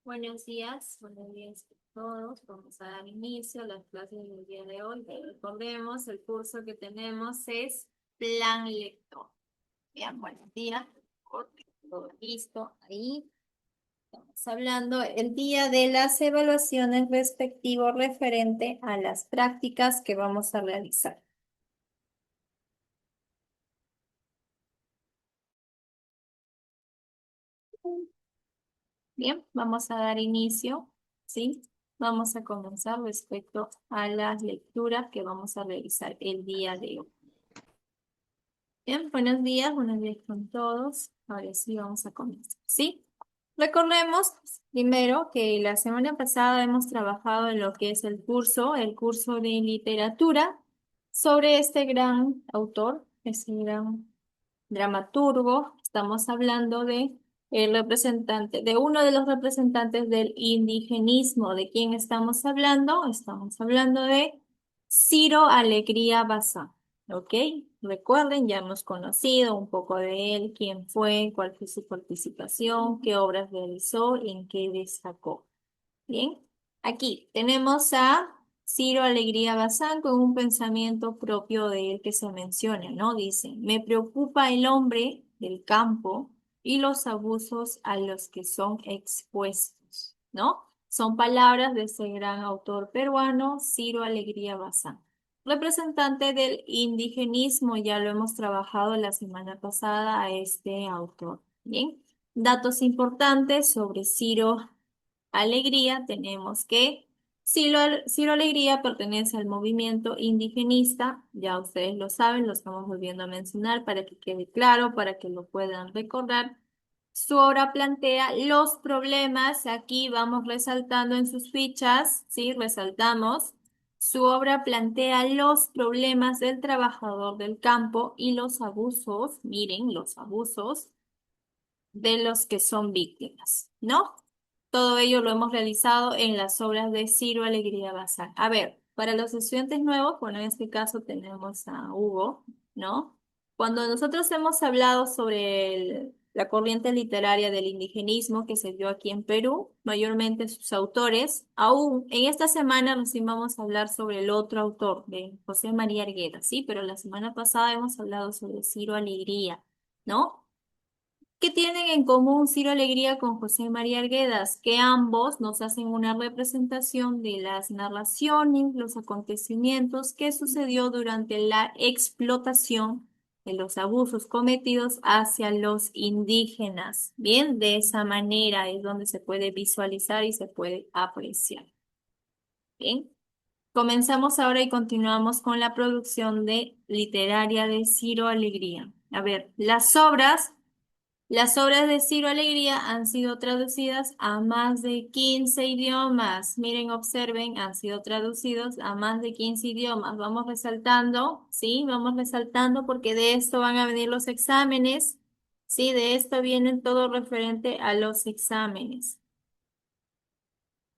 Buenos días a todos. Vamos a dar inicio a las clases del día de hoy. Recordemos, el curso que tenemos es Plan Lector. Bien, buenos días. Todo listo ahí. Estamos hablando el día de las evaluaciones respectivo referente a las prácticas que vamos a realizar. Bien, vamos a dar inicio, ¿sí? Vamos a comenzar respecto a las lecturas que vamos a realizar el día de hoy. Bien, buenos días con todos. Ahora sí vamos a comenzar, ¿sí? Recordemos primero que la semana pasada hemos trabajado en lo que es el curso de literatura, sobre este gran autor, este gran dramaturgo. Estamos hablando de el representante, de uno de los representantes del indigenismo. ¿De quién estamos hablando? Estamos hablando de Ciro Alegría Bazán. ¿Ok? Recuerden, ya hemos conocido un poco de él, quién fue, cuál fue su participación, qué obras realizó, en qué destacó. Bien, aquí tenemos a Ciro Alegría Bazán con un pensamiento propio de él que se menciona, ¿no? Dice, me preocupa el hombre del campo y los abusos a los que son expuestos, ¿no? Son palabras de ese gran autor peruano, Ciro Alegría Bazán. Representante del indigenismo, ya lo hemos trabajado la semana pasada a este autor. Bien, datos importantes sobre Ciro Alegría, tenemos que Ciro Alegría pertenece al movimiento indigenista, ya ustedes lo saben, lo estamos volviendo a mencionar para que quede claro, para que lo puedan recordar. Su obra plantea los problemas, aquí vamos resaltando en sus fichas, ¿sí? Resaltamos. Su obra plantea los problemas del trabajador del campo y los abusos, miren, los abusos de los que son víctimas, ¿no? Todo ello lo hemos realizado en las obras de Ciro Alegría Bazán. A ver, para los estudiantes nuevos, bueno, en este caso tenemos a Hugo, ¿no? Cuando nosotros hemos hablado sobre la corriente literaria del indigenismo que se dio aquí en Perú, mayormente sus autores, aún en esta semana recién vamos a hablar sobre el otro autor, de José María Arguedas, ¿sí? Pero la semana pasada hemos hablado sobre Ciro Alegría, ¿no? ¿Qué tienen en común Ciro Alegría con José María Arguedas? Que ambos nos hacen una representación de las narraciones, los acontecimientos que sucedió durante la explotación de los abusos cometidos hacia los indígenas. Bien, de esa manera es donde se puede visualizar y se puede apreciar. Bien, comenzamos ahora y continuamos con la producción de literaria de Ciro Alegría. A ver, las obras de Ciro Alegría han sido traducidas a más de 15 idiomas. Miren, observen, han sido traducidos a más de 15 idiomas. Vamos resaltando, ¿sí? Vamos resaltando porque de esto van a venir los exámenes, ¿sí? De esto vienen todo referente a los exámenes.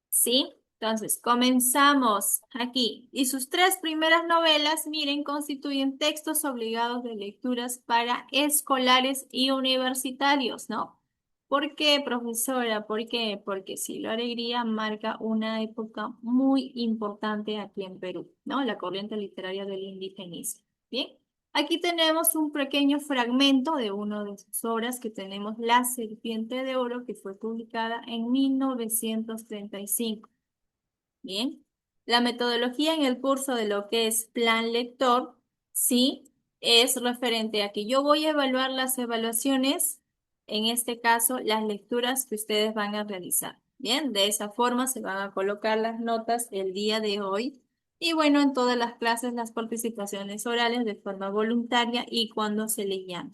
¿Sí? Entonces, comenzamos aquí. Y sus tres primeras novelas, miren, constituyen textos obligados de lecturas para escolares y universitarios, ¿no? ¿Por qué, profesora? ¿Por qué? Porque Silo Alegría marca una época muy importante aquí en Perú, ¿no? La corriente literaria del indigenismo. Bien, aquí tenemos un pequeño fragmento de una de sus obras que tenemos La Serpiente de Oro, que fue publicada en 1935. Bien, la metodología en el curso de lo que es plan lector, sí, es referente a que yo voy a evaluar las evaluaciones, en este caso, las lecturas que ustedes van a realizar. Bien, de esa forma se van a colocar las notas el día de hoy. Y bueno, en todas las clases, las participaciones orales de forma voluntaria y cuando se les llame.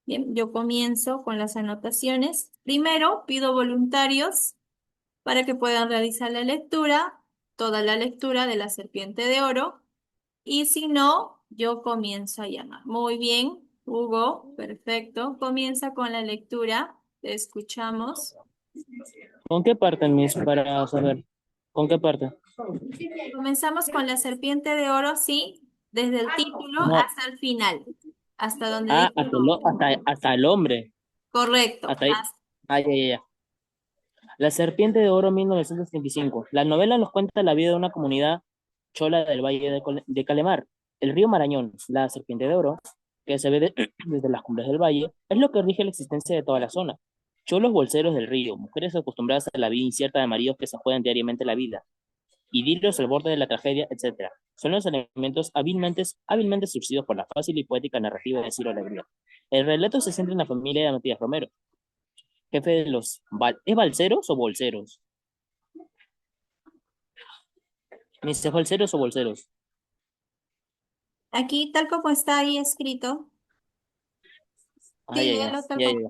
Bien, yo comienzo con las anotaciones. Primero, pido voluntarios para que puedan realizar la lectura, toda la lectura de La Serpiente de Oro, y si no, yo comienzo a llamar. Muy bien, Hugo, perfecto. Comienza con la lectura, te escuchamos. ¿Con qué parte, Miss, para saber? ¿Con qué parte? Comenzamos con La Serpiente de Oro, sí, desde el título No, hasta el final, hasta donde dice el hasta nombre. hasta el hombre. Correcto. Hasta ahí. Ah, ya, ya, ya. La Serpiente de Oro, 1935. La novela nos cuenta la vida de una comunidad chola del Valle de Calemar. El río Marañón, la Serpiente de Oro, que se ve desde las cumbres del valle, es lo que rige la existencia de toda la zona. Cholos bolseros del río, mujeres acostumbradas a la vida incierta de maridos que se juegan diariamente la vida, idilios al borde de la tragedia, etcétera. Son los elementos hábilmente surcidos por la fácil y poética narrativa de Ciro Alegría. El relato se centra en la familia de Matías Romero, jefe de los... ¿Es balseros o bolseros? ¿Me dice balseros o bolseros? Aquí, tal como está ahí escrito, Ah, sí, ya, ya, léelo tal ya, como. ya.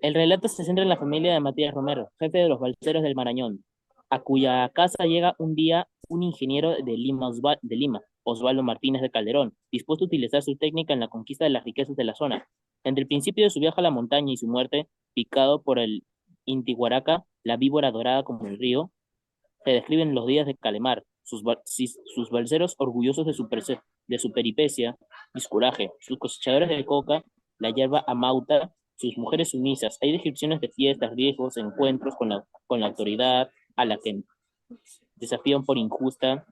El relato se centra en la familia de Matías Romero, jefe de los balseros del Marañón, a cuya casa llega un día un ingeniero de Lima, Osvaldo Martínez de Calderón, dispuesto a utilizar su técnica en la conquista de las riquezas de la zona. Entre el principio de su viaje a la montaña y su muerte, picado por el Intihuaraca, la víbora dorada como el río, se describen los días de Calemar, sus balseros orgullosos de su peripecia y su coraje, sus cosechadores de coca, la hierba amauta, sus mujeres sumisas. Hay descripciones de fiestas, riesgos, encuentros con la autoridad a la que desafían por injusta,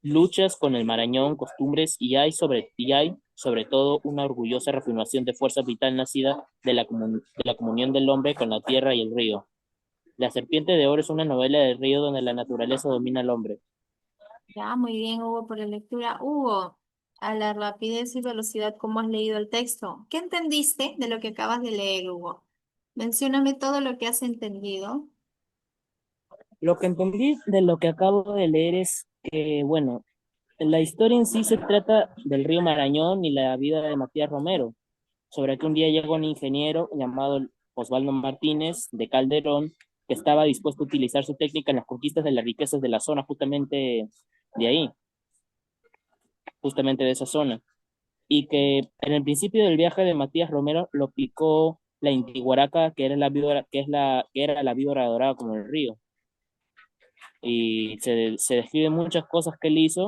luchas con el Marañón, costumbres y hay sobre todo una orgullosa reafirmación de fuerza vital nacida de la comunión del hombre con la tierra y el río. La Serpiente de Oro es una novela del río donde la naturaleza domina al hombre. Ya, muy bien, Hugo, por la lectura. Hugo, a la rapidez y velocidad, ¿cómo has leído el texto? ¿Qué entendiste de lo que acabas de leer, Hugo? Mencióname todo lo que has entendido. Lo que entendí de lo que acabo de leer es que, bueno, la historia en sí se trata del río Marañón y la vida de Matías Romero, sobre que un día llegó un ingeniero llamado Osvaldo Martínez de Calderón, que estaba dispuesto a utilizar su técnica en las conquistas de las riquezas de la zona, de ahí, justamente de esa zona. Y que en el principio del viaje de Matías Romero lo picó la Intihuaraca, que era la víbora, que era la víbora dorada como el río. Y se describen muchas cosas que él hizo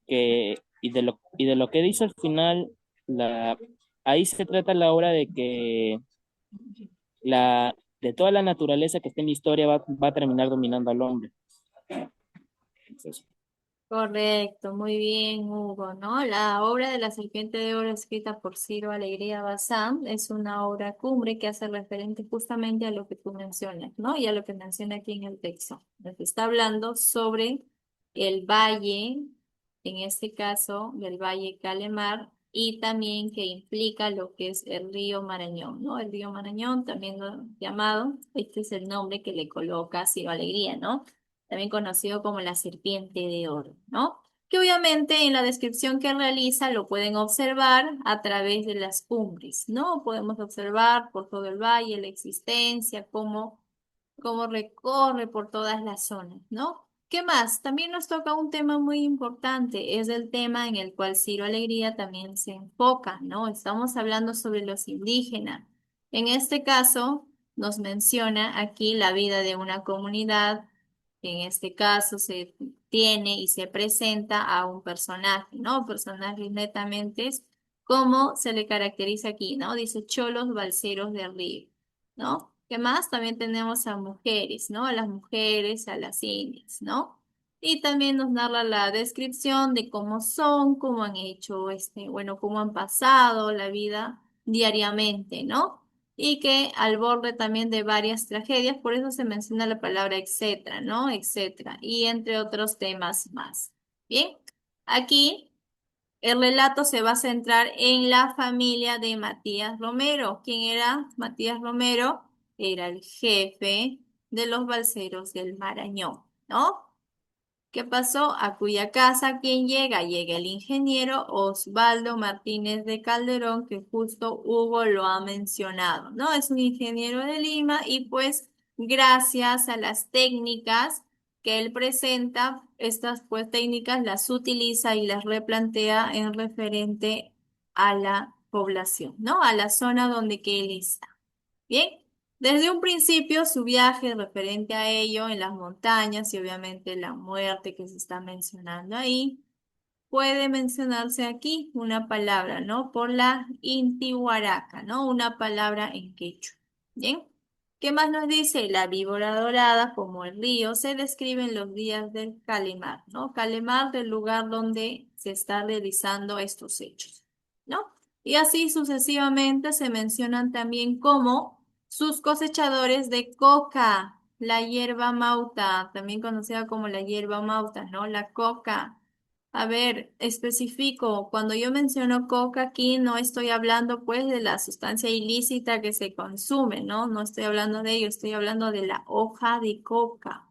y de lo que él hizo al final, la, ahí se trata la obra de que de toda la naturaleza que está en la historia va a terminar dominando al hombre. Entonces, Correcto, muy bien, Hugo, ¿no? La obra de la Serpiente de Oro, escrita por Ciro Alegría Bazán, es una obra cumbre que hace referente justamente a lo que tú mencionas, ¿no? Y a lo que menciona aquí en el texto. Nos está hablando sobre el valle, en este caso, del Valle Calemar, y también que implica lo que es el río Marañón, ¿no? El río Marañón, también llamado, este es el nombre que le coloca Ciro Alegría, ¿no? También conocido como la serpiente de oro, ¿no? Que obviamente en la descripción que realiza lo pueden observar a través de las cumbres, ¿no? Podemos observar por todo el valle la existencia, cómo recorre por todas las zonas, ¿no? ¿Qué más? También nos toca un tema muy importante, es el tema en el cual Ciro Alegría también se enfoca, ¿no? Estamos hablando sobre los indígenas. En este caso, nos menciona aquí la vida de una comunidad, en este caso se tiene y se presenta a un personaje, ¿no? Personajes netamente, como se le caracteriza aquí, ¿no? Dice cholos balseros de río, ¿no? ¿Qué más? También tenemos a mujeres, ¿no? A las mujeres, a las indias, ¿no? Y también nos narra la descripción de cómo son, cómo han hecho, bueno, cómo han pasado la vida diariamente, ¿no? Y que al borde también de varias tragedias, por eso se menciona la palabra etcétera, ¿no? Etcétera, y entre otros temas más. Bien, aquí el relato se va a centrar en la familia de Matías Romero. ¿Quién era Matías Romero? Era el jefe de los balseros del Marañón, ¿no? ¿Qué pasó? A cuya casa, ¿quién llega? Llega el ingeniero Osvaldo Martínez de Calderón, que justo Hugo lo ha mencionado, ¿no? Es un ingeniero de Lima y pues gracias a las técnicas que él presenta, estas pues técnicas las utiliza y las replantea en referente a la población, ¿no? A la zona donde que él está. Bien, desde un principio su viaje referente a ello en las montañas y obviamente la muerte que se está mencionando ahí, puede mencionarse aquí una palabra, ¿no? Por la intihuaraca, ¿no? Una palabra en quechua. ¿Bien? ¿Qué más nos dice? La víbora dorada, como el río, se describe en los días del Calemar, ¿no? Calemar del lugar donde se está realizando estos hechos, ¿no? Y así sucesivamente se mencionan también como sus cosechadores de coca, la hierba mauta, también conocida como la hierba mauta, ¿no? La coca. A ver, especifico, cuando yo menciono coca aquí no estoy hablando pues de la sustancia ilícita que se consume, ¿no? No estoy hablando de ello, estoy hablando de la hoja de coca,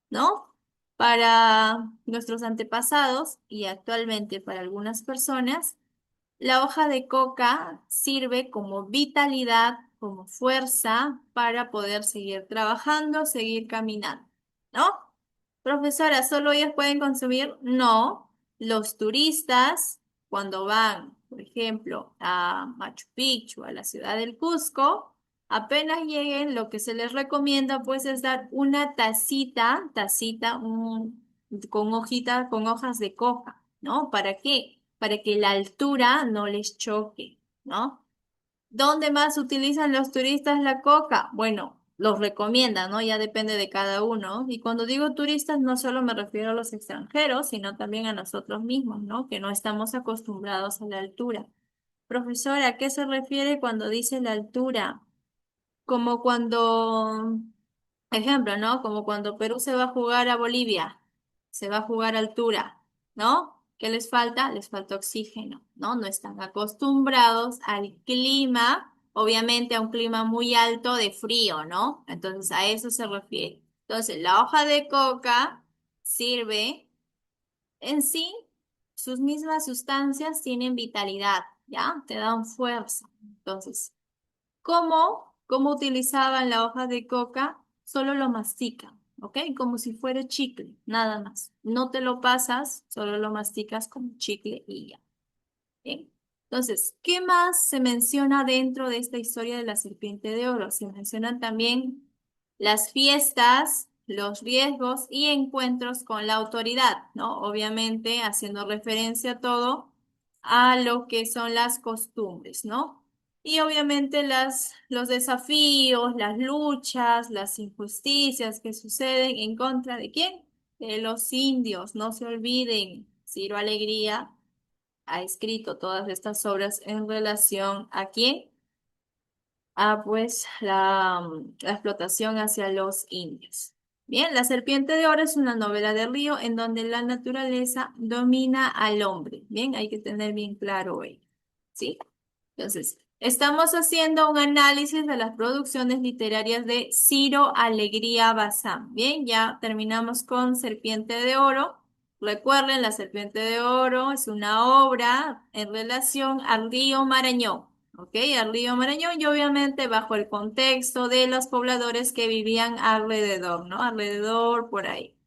¿no? Para nuestros antepasados y actualmente para algunas personas, la hoja de coca sirve como vitalidad, como fuerza para poder seguir trabajando, seguir caminando, ¿no? Profesora, ¿solo ellos pueden consumir? No. Los turistas, cuando van, por ejemplo, a Machu Picchu, a la ciudad del Cusco, apenas lleguen, lo que se les recomienda pues es dar una con hojita, con hojas de coca, ¿no? ¿Para qué? Para que la altura no les choque, ¿no? ¿Dónde más utilizan los turistas la coca? Bueno, los recomiendan, ¿no? Ya depende de cada uno. Y cuando digo turistas, no solo me refiero a los extranjeros, sino también a nosotros mismos, ¿no? Que no estamos acostumbrados a la altura. Profesora, ¿a qué se refiere cuando dice la altura? Como cuando, ejemplo, ¿no? Como cuando Perú se va a jugar a Bolivia, se va a jugar a altura, ¿no? ¿Qué les falta? Les falta oxígeno, ¿no? No están acostumbrados al clima, obviamente a un clima muy alto de frío, ¿no? Entonces a eso se refiere. Entonces la hoja de coca sirve en sí, sus mismas sustancias tienen vitalidad, ¿ya? Te dan fuerza. Entonces, ¿cómo utilizaban la hoja de coca? Solo lo mastican, ¿ok? Como si fuera chicle, nada más. No te lo pasas, solo lo masticas como chicle y ya. Bien. Entonces, ¿qué más se menciona dentro de esta historia de la serpiente de oro? Se mencionan también las fiestas, los riesgos y encuentros con la autoridad, ¿no? Obviamente haciendo referencia a todo a lo que son las costumbres, ¿no? Y obviamente los desafíos, las luchas, las injusticias que suceden en contra de quién? De los indios, no se olviden, Ciro Alegría ha escrito todas estas obras en relación a quién, a pues la explotación hacia los indios. Bien, La Serpiente de Oro es una novela de Río en donde la naturaleza domina al hombre. Bien, hay que tener bien claro ello. ¿Sí? Entonces, estamos haciendo un análisis de las producciones literarias de Ciro Alegría Bazán. Bien, ya terminamos con Serpiente de Oro. Recuerden, La Serpiente de Oro es una obra en relación al río Marañón. ¿Ok? Al río Marañón y obviamente bajo el contexto de los pobladores que vivían alrededor, ¿no? Alrededor por ahí.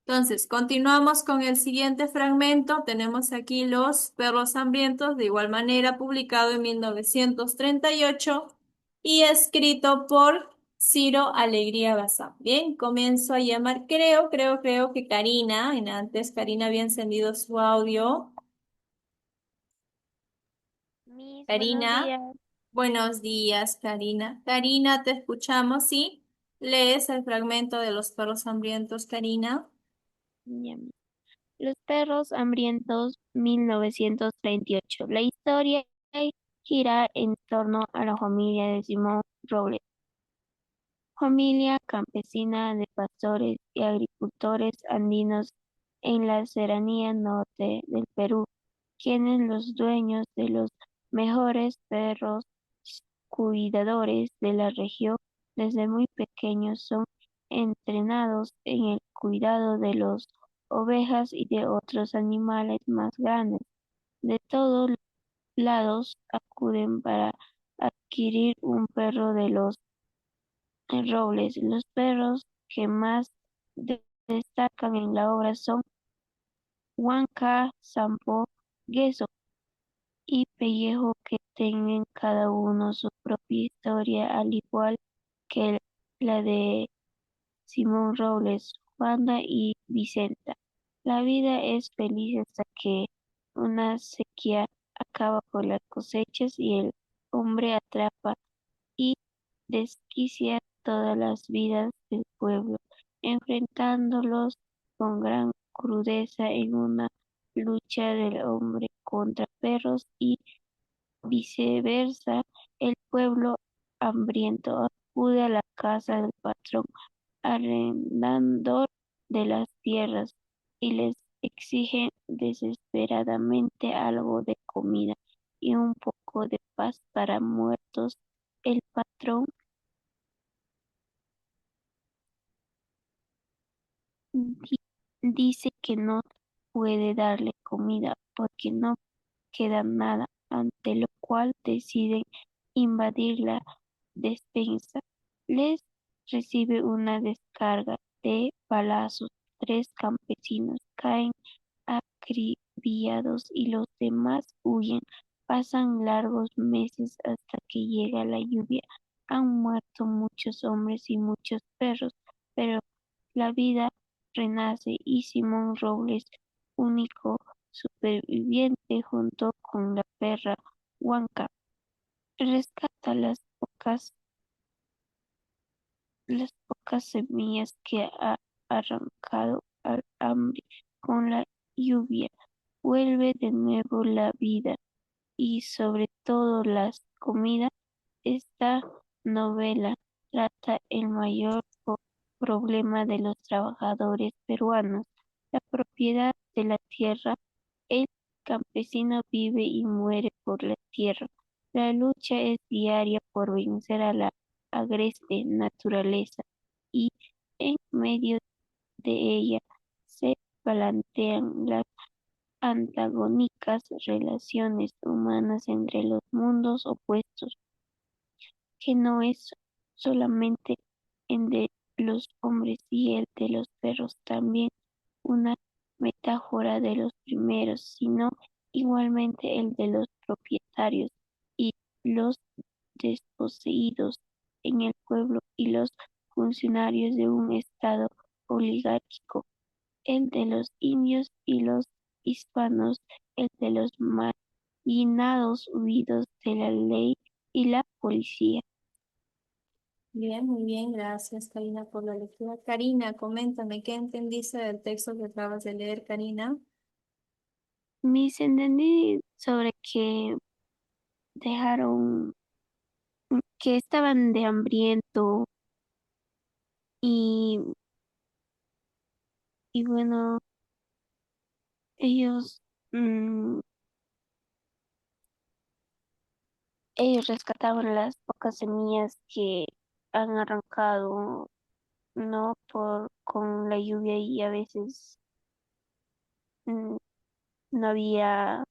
Entonces, continuamos con el siguiente fragmento. Tenemos aquí Los perros hambrientos, de igual manera, publicado en 1938 y escrito por Ciro Alegría Bazán. Bien, comienzo a llamar, creo que Karina, en antes Karina había encendido su audio. Mis buenos Karina, días. buenos días, Karina. Karina, te escuchamos, ¿sí? Lees el fragmento de Los perros hambrientos, Karina. Ñam. Los perros hambrientos, 1938. La historia gira en torno a la familia de Simón Robles, familia campesina de pastores y agricultores andinos en la serranía norte del Perú, quienes los dueños de los mejores perros cuidadores de la región. Desde muy pequeños son entrenados en el cuidado de las ovejas y de otros animales más grandes. De todos lados acuden para adquirir un perro de los robles. Los perros que más destacan en la obra son Huanca, Sampo, Gueso y Pellejo, que tienen cada uno su propia historia, al igual que la de Simón Robles, Juana y Vicenta. La vida es feliz hasta que una sequía acaba con las cosechas y el hombre atrapa y desquicia todas las vidas del pueblo, enfrentándolos con gran crudeza en una lucha del hombre contra perros y viceversa. El pueblo hambriento acude a la casa del patrón arrendador de las tierras y les exige desesperadamente algo de comida y un poco de paz para muertos. El patrón di- dice que no puede darle comida porque no queda nada, ante lo cual deciden invadir la despensa. Les recibe una descarga de balazos. Tres campesinos caen acribillados y los demás huyen. Pasan largos meses hasta que llega la lluvia. Han muerto muchos hombres y muchos perros, pero la vida renace y Simón Robles, único superviviente junto con la perra Huanca, rescata las pocas semillas que ha arrancado al hambre con la lluvia. Vuelve de nuevo la vida y sobre todo las comidas. Esta novela trata el mayor problema de los trabajadores peruanos, la propiedad de la tierra. El campesino vive y muere por la tierra. La lucha es diaria por vencer a la agreste naturaleza y en medio de ella se plantean las antagónicas relaciones humanas entre los mundos opuestos, que no es solamente el de los hombres y el de los perros, también una metáfora de los primeros, sino igualmente el de los propietarios y los desposeídos en el pueblo y los funcionarios de un estado oligárquico, el de los indios y los hispanos, el de los marginados huidos de la ley y la policía. Bien, muy bien, gracias Karina por la lectura. Karina, coméntame, ¿qué entendiste del texto que acabas de leer, Karina? Mis entendí sobre que dejaron, que estaban de hambriento y, y bueno, ellos, mm, ellos rescataban las pocas semillas que han arrancado, ¿no? Con la lluvia y a veces mm, no había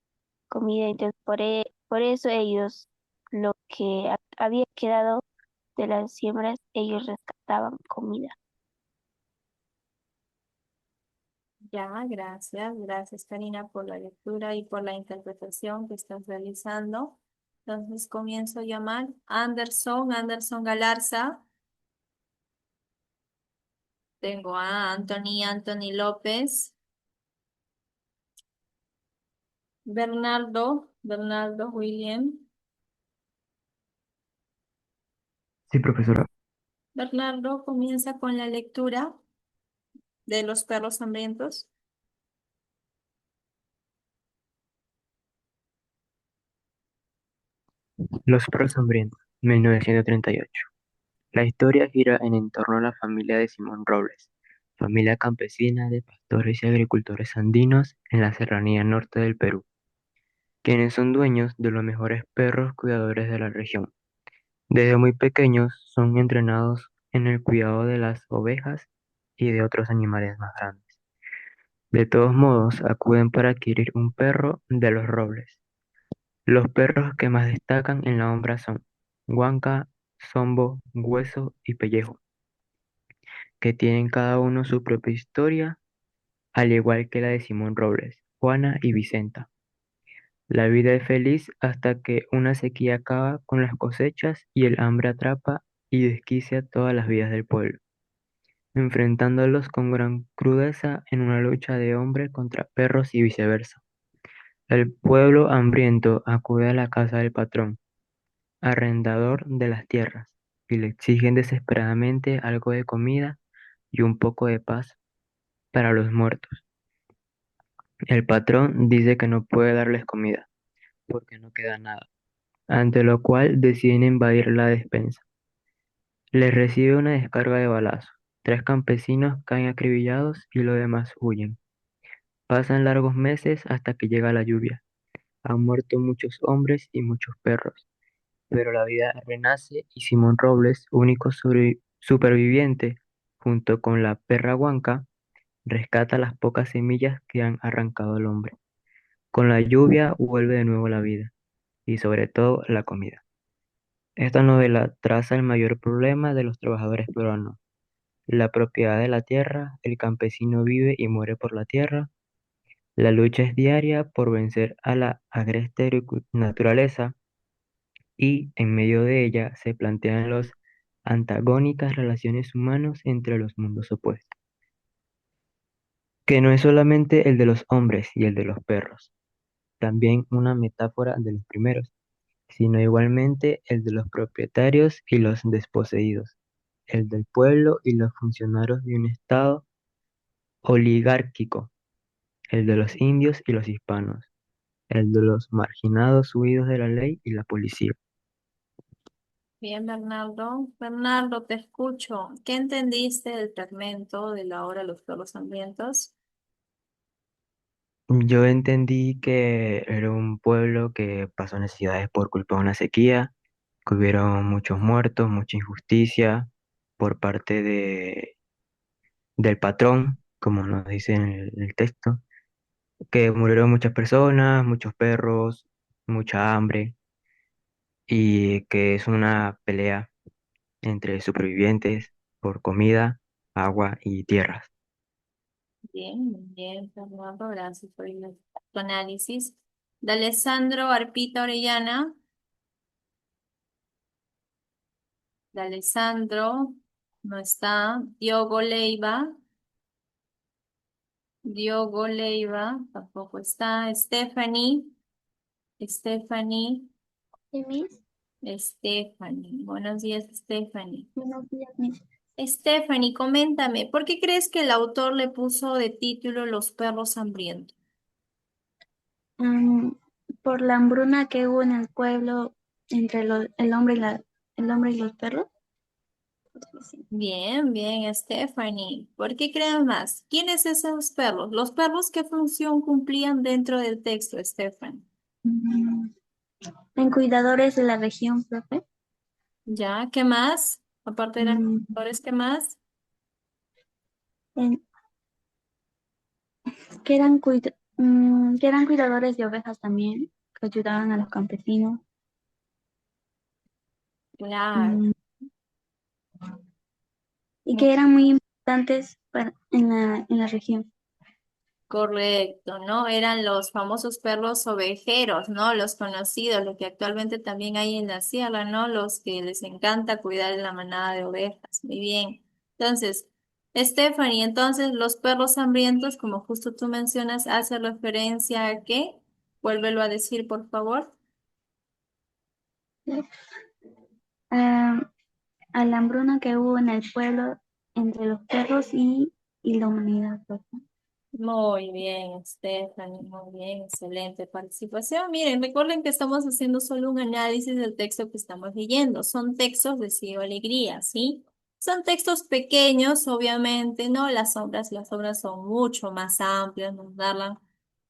comida, entonces por eso ellos, lo que había quedado de las siembras, ellos rescataban comida. Ya, gracias, gracias Karina por la lectura y por la interpretación que estás realizando. Entonces comienzo a llamar Anderson Galarza. Tengo a Anthony López, Bernardo William. Sí, profesora. Bernardo comienza con la lectura de Los perros hambrientos. Los perros hambrientos, 1938. La historia gira en torno a la familia de Simón Robles, familia campesina de pastores y agricultores andinos en la serranía norte del Perú, quienes son dueños de los mejores perros cuidadores de la región. Desde muy pequeños son entrenados en el cuidado de las ovejas y de otros animales más grandes. De todos modos, acuden para adquirir un perro de los Robles. Los perros que más destacan en la obra son Huanca, Zombo, Hueso y Pellejo, que tienen cada uno su propia historia, al igual que la de Simón Robles, Juana y Vicenta. La vida es feliz hasta que una sequía acaba con las cosechas y el hambre atrapa y desquicia todas las vidas del pueblo, enfrentándolos con gran crudeza en una lucha de hombre contra perros y viceversa. El pueblo hambriento acude a la casa del patrón, arrendador de las tierras, y le exigen desesperadamente algo de comida y un poco de paz para los muertos. El patrón dice que no puede darles comida, porque no queda nada, ante lo cual deciden invadir la despensa. Les recibe una descarga de balazos. Tres campesinos caen acribillados y los demás huyen. Pasan largos meses hasta que llega la lluvia. Han muerto muchos hombres y muchos perros, pero la vida renace y Simón Robles, único superviviente, junto con la perra Huanca, rescata las pocas semillas que han arrancado el hombre. Con la lluvia vuelve de nuevo la vida y sobre todo la comida. Esta novela traza el mayor problema de los trabajadores peruanos: la propiedad de la tierra. El campesino vive y muere por la tierra. La lucha es diaria por vencer a la agreste naturaleza, y en medio de ella se plantean las antagónicas relaciones humanas entre los mundos opuestos, que no es solamente el de los hombres y el de los perros, también una metáfora de los primeros, sino igualmente el de los propietarios y los desposeídos, el del pueblo y los funcionarios de un estado oligárquico, el de los indios y los hispanos, el de los marginados huidos de la ley y la policía. Bien, Bernardo. Bernardo, te escucho. ¿Qué entendiste del fragmento de la obra Los perros hambrientos? Yo entendí que era un pueblo que pasó necesidades por culpa de una sequía, que hubieron muchos muertos, mucha injusticia por parte del patrón, como nos dice en el texto, que murieron muchas personas, muchos perros, mucha hambre, y que es una pelea entre supervivientes por comida, agua y tierras. Bien, bien, Bernardo. Gracias por tu análisis. De Alessandro Arpita Orellana. De Alessandro. No está. Diogo Leiva. Diogo Leiva. Tampoco está. Stephanie. Stephanie. ¿Sí, Miss? Stephanie. Buenos días, Stephanie. Buenos días, Miss. Stephanie, coméntame, ¿por qué crees que el autor le puso de título Los perros hambrientos? Mm, por la hambruna que hubo en el pueblo entre el hombre el hombre y los perros. Sí. Bien, bien, Stephanie. ¿Por qué crees más? ¿Quiénes esos perros? ¿Los perros qué función cumplían dentro del texto, Stephanie? Mm, en cuidadores de la región, profe. ¿Ya? ¿Qué más? Aparte de los Mm, actores, ¿qué más? en- que eran cuidadores de ovejas también, que ayudaban a los campesinos. Claro. Mm, y que eran muy importantes en la región. Correcto, ¿no? Eran los famosos perros ovejeros, ¿no? Los conocidos, los que actualmente también hay en la sierra, ¿no? Los que les encanta cuidar de la manada de ovejas. Muy bien. Entonces, Stephanie, entonces los perros hambrientos, como justo tú mencionas, hace referencia a qué? Vuélvelo a decir, por favor. Ah, a la hambruna que hubo en el pueblo entre los perros y la humanidad, profe. Muy bien, Stephanie, muy bien, excelente participación. Miren, recuerden que estamos haciendo solo un análisis del texto que estamos leyendo. Son textos de Ciego Alegría, ¿sí? Son textos pequeños, obviamente, ¿no? Las obras son mucho más amplias, nos hablan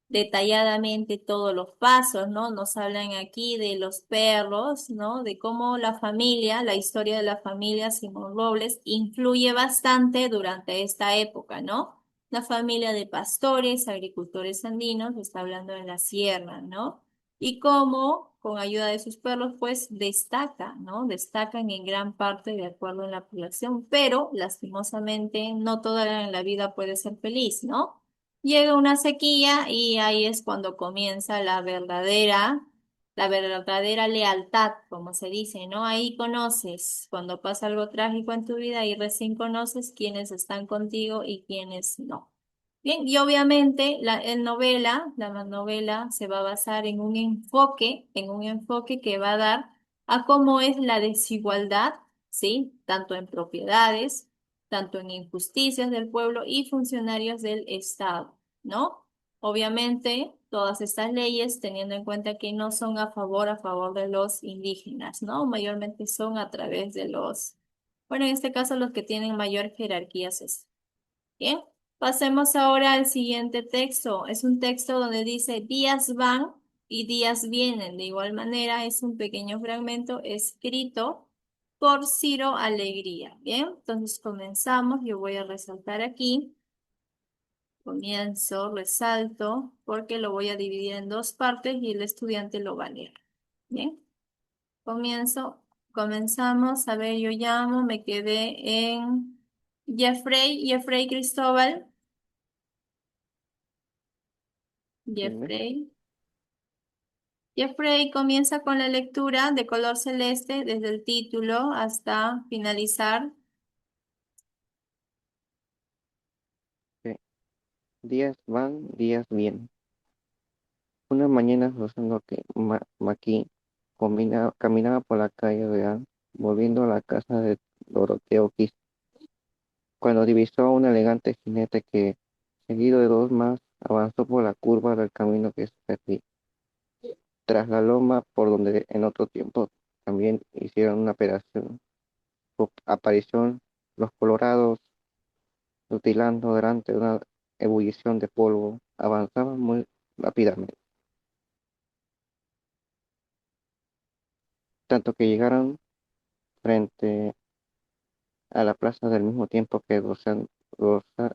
detalladamente todos los pasos, ¿no? Nos hablan aquí de los perros, ¿no? De cómo la familia, la historia de la familia Simón Robles influye bastante durante esta época, ¿no? La familia de pastores, agricultores andinos, está hablando de la sierra, ¿no? Y cómo, con ayuda de sus perros, pues destacan, ¿no? Destacan en gran parte de acuerdo a la población, pero lastimosamente no toda la vida puede ser feliz, ¿no? Llega una sequía y ahí es cuando comienza la verdadera lealtad, como se dice, ¿no? Ahí conoces, cuando pasa algo trágico en tu vida, y recién conoces quiénes están contigo y quiénes no. Bien, y obviamente la novela se va a basar en un enfoque que va a dar a cómo es la desigualdad, ¿sí? Tanto en propiedades, tanto en injusticias del pueblo y funcionarios del Estado, ¿no? Obviamente, todas estas leyes, teniendo en cuenta que no son a favor de los indígenas, ¿no? Mayormente son a través de bueno, en este caso los que tienen mayor jerarquía social. Bien, pasemos ahora al siguiente texto. Es un texto donde dice días van y días vienen. De igual manera, es un pequeño fragmento escrito por Ciro Alegría. Bien, entonces comenzamos. Yo voy a resaltar aquí. Comienzo, resalto, porque lo voy a dividir en dos partes y el estudiante lo va a leer. Bien, comenzamos. A ver, yo llamo, me quedé en Jeffrey Cristóbal. Dime. Jeffrey. Jeffrey comienza con la lectura de color celeste desde el título hasta finalizar. Ok. Días van, días vienen. Una mañana rozando que Maki caminaba por la calle real, volviendo a la casa de Doroteo Quis, cuando divisó a un elegante jinete que, seguido de dos más, avanzó por la curva del camino que se perdía, tras la loma por donde en otro tiempo también hicieron una aparición los colorados, rutilando durante una ebullición de polvo, avanzaban muy rápidamente, tanto que llegaron frente a la plaza del mismo tiempo que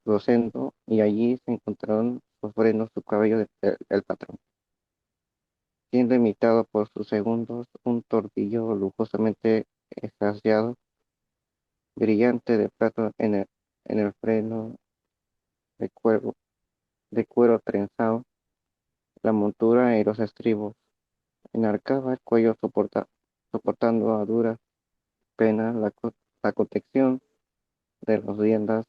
Rosendo, y allí se encontraron sufriendo su cabello el patrón, siendo imitado por sus segundos, un tortillo lujosamente escaseado, brillante de plata en el freno de cuero trenzado, la montura y los estribos, enarcaba el cuello soportando a duras penas la protección de las riendas.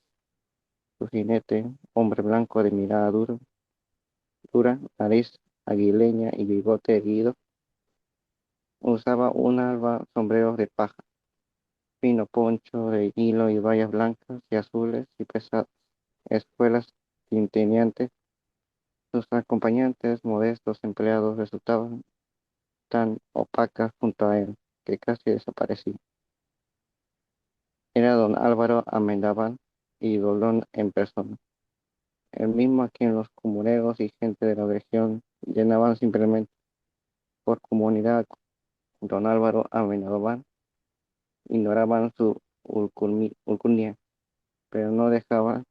Su jinete, hombre blanco de mirada dura, nariz aguileña y bigote erguido, usaba un alba sombrero de paja, fino poncho de hilo y bayas blancas y azules y pesadas espuelas tintineantes. Sus acompañantes, modestos empleados, resultaban tan opacas junto a él que casi desaparecía. Era don Álvaro Amendábal y Dolón en persona, el mismo a quien los comuneros y gente de la región llenaban simplemente por comunidad. Don Álvaro Amenábar ignoraban su alcurnia, pero no dejaron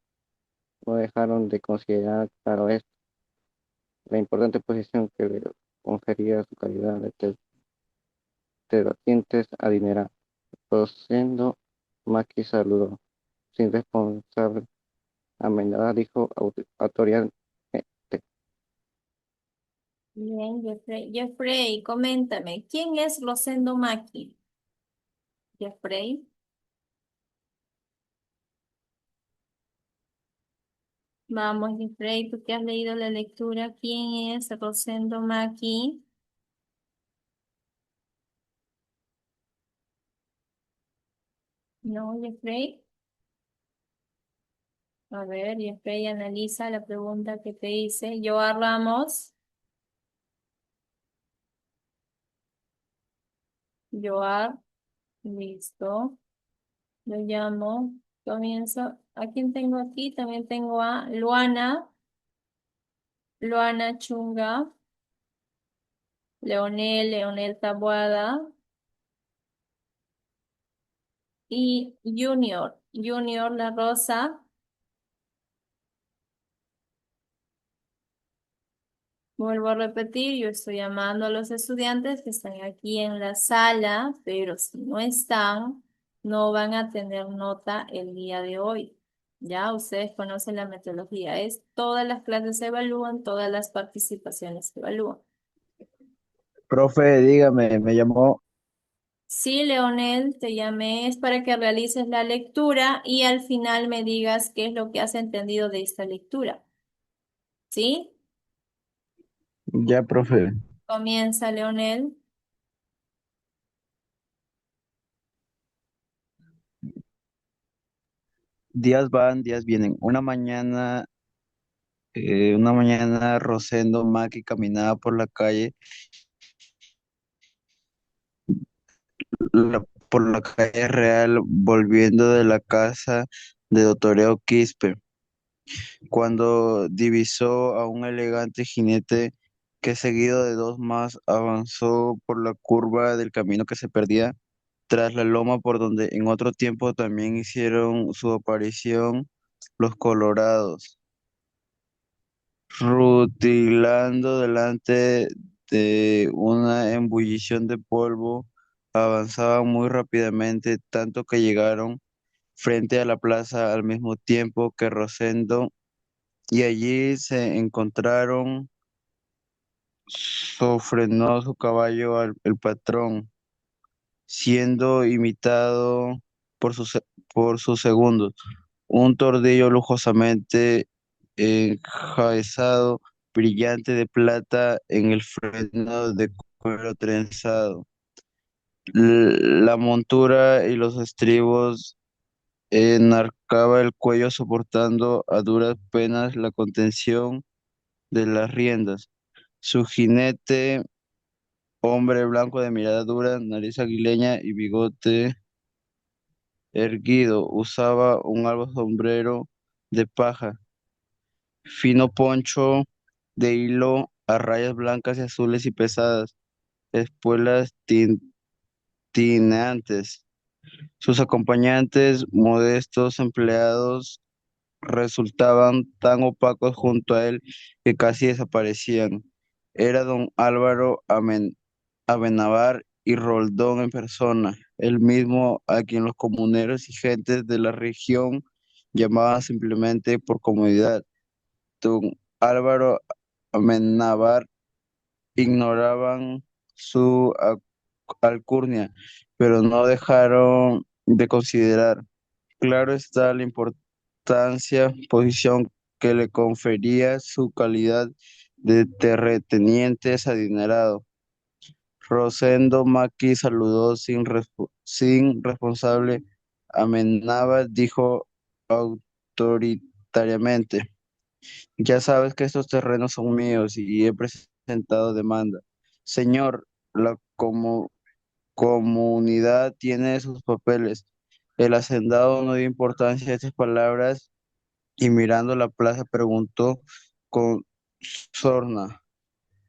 de considerar claro esto, la importante posición que le confería su calidad de terratenientes adinerados. Rosendo Maki saludó, sin responsable. Amenábar dijo autorialmente. Bien, Jeffrey, coméntame, ¿quién es Rosendo Maki? Jeffrey, vamos, Jeffrey, tú que has leído la lectura, ¿quién es Rosendo Maki? No, Jeffrey. A ver, Jeffrey analiza la pregunta que te hice. Joa Ramos, Joar, listo. Lo llamo. Comienzo. ¿A quién tengo aquí? También tengo a Luana Chunga, Leonel Taboada y Junior La Rosa. Vuelvo a repetir, yo estoy llamando a los estudiantes que están aquí en la sala, pero si no están, no van a tener nota el día de hoy. Ya ustedes conocen la metodología, es todas las clases se evalúan, todas las participaciones se evalúan. Profe, dígame, me llamó. Sí, Leonel, te llamé, es para que realices la lectura y al final me digas qué es lo que has entendido de esta lectura. ¿Sí? Ya, profe. Comienza, Leonel. Días van, días vienen. Una mañana Rosendo Maki caminaba por la calle, por la calle Real, volviendo de la casa de Doctoreo Quispe, cuando divisó a un elegante jinete que seguido de dos más avanzó por la curva del camino que se perdía tras la loma por donde en otro tiempo también hicieron su aparición los colorados, rutilando delante de una ebullición de polvo, avanzaban muy rápidamente, tanto que llegaron frente a la plaza al mismo tiempo que Rosendo, y allí se encontraron, sofrenó su caballo el patrón, siendo imitado por por sus segundos. Un tordillo lujosamente enjaezado, brillante de plata en el freno de cuero trenzado. La montura y los estribos enarcaba el cuello soportando a duras penas la contención de las riendas. Su jinete, hombre blanco de mirada dura, nariz aguileña y bigote erguido, usaba un alto sombrero de paja, fino poncho de hilo a rayas blancas y azules y pesadas, espuelas tintineantes. Sus acompañantes, modestos empleados, resultaban tan opacos junto a él que casi desaparecían. Era don Álvaro Amenábar y Roldón en persona, el mismo a quien los comuneros y gentes de la región llamaban simplemente por comodidad don Álvaro Amenábar. Ignoraban su alcurnia, pero no dejaron de considerar. Claro está la importancia, posición que le confería su calidad de terrateniente adinerado. Rosendo Maki saludó sin responsable. Amenábar dijo autoritariamente: ya sabes que estos terrenos son míos y he presentado demanda. Señor, la comunidad tiene sus papeles. El hacendado no dio importancia a estas palabras y mirando la plaza preguntó con sorna: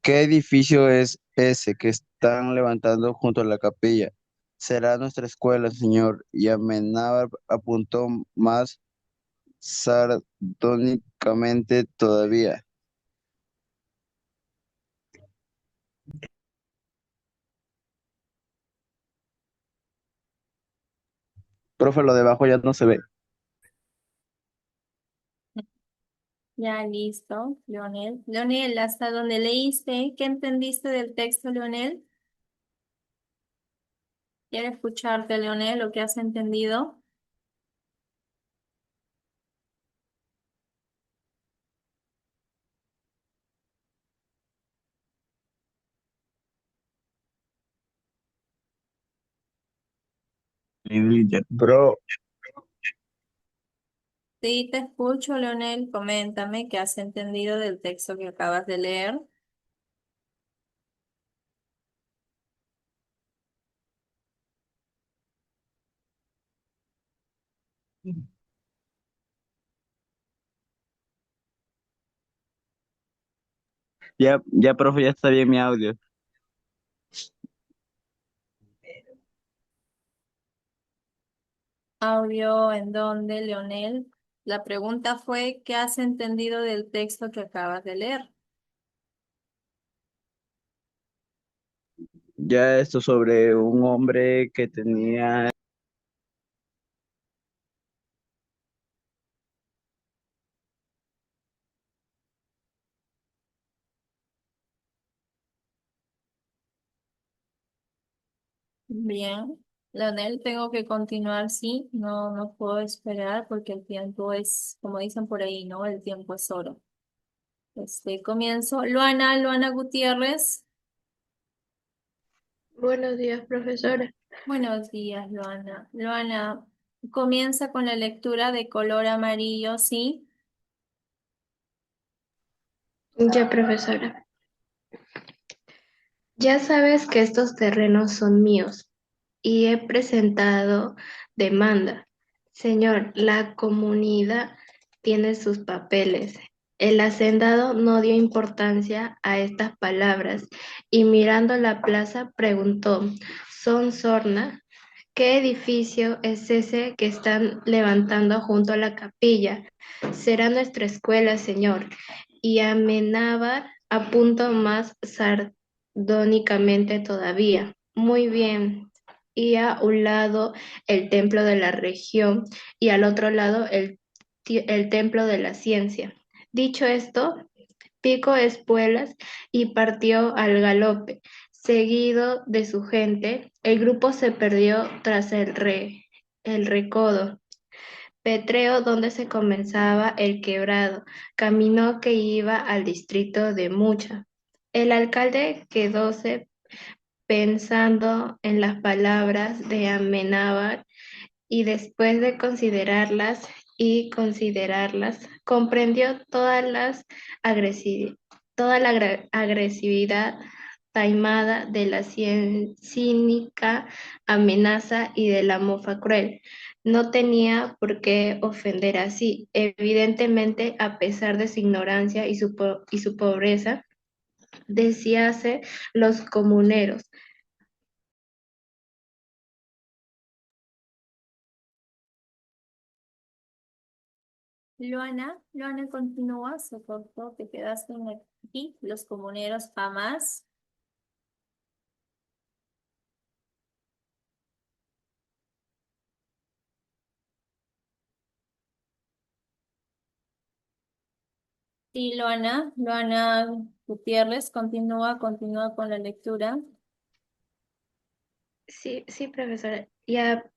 ¿qué edificio es ese que están levantando junto a la capilla? Será nuestra escuela, señor. Y Amenábar apuntó más sardónicamente todavía. Profe, lo debajo ya no se ve. Ya listo, Leonel. Leonel, ¿hasta dónde leíste? ¿Qué entendiste del texto, Leonel? Quiero escucharte, Leonel, lo que has entendido. Bro, Sí, te escucho, Leonel. Coméntame qué has entendido del texto que acabas de leer. ya, profe, ya está bien mi audio. Audio, ¿en dónde, Leonel? La pregunta fue, ¿qué has entendido del texto que acabas de leer? Ya esto sobre un hombre que tenía. Bien. Leonel, tengo que continuar, sí. No, no puedo esperar porque el tiempo es, como dicen por ahí, ¿no? El tiempo es oro. Comienzo. Luana Gutiérrez. Buenos días, profesora. Buenos días, Luana. Luana, comienza con la lectura de color amarillo, ¿sí? Ya, profesora. Ya sabes que estos terrenos son míos y he presentado demanda. Señor, la comunidad tiene sus papeles. El hacendado no dio importancia a estas palabras y mirando la plaza preguntó, ¿Son sorna? ¿Qué edificio es ese que están levantando junto a la capilla? Será nuestra escuela, señor. Y Amenábar a punto más sardónicamente todavía. Muy bien. Y a un lado el templo de la región y al otro lado el templo de la ciencia. Dicho esto, picó espuelas y partió al galope. Seguido de su gente, el grupo se perdió tras el recodo. Petreo, donde se comenzaba el quebrado, camino que iba al distrito de Mucha. El alcalde quedóse pensando en las palabras de Amenábar y después de considerarlas, comprendió toda la agresividad taimada de la cínica amenaza y de la mofa cruel. No tenía por qué ofender así. Evidentemente, a pesar de su ignorancia y su pobreza, decíase los comuneros. Luana continúa, se cortó, te quedaste aquí. Los comuneros jamás. Sí, Luana Gutiérrez, continúa con la lectura. Sí, sí, profesora. Ya.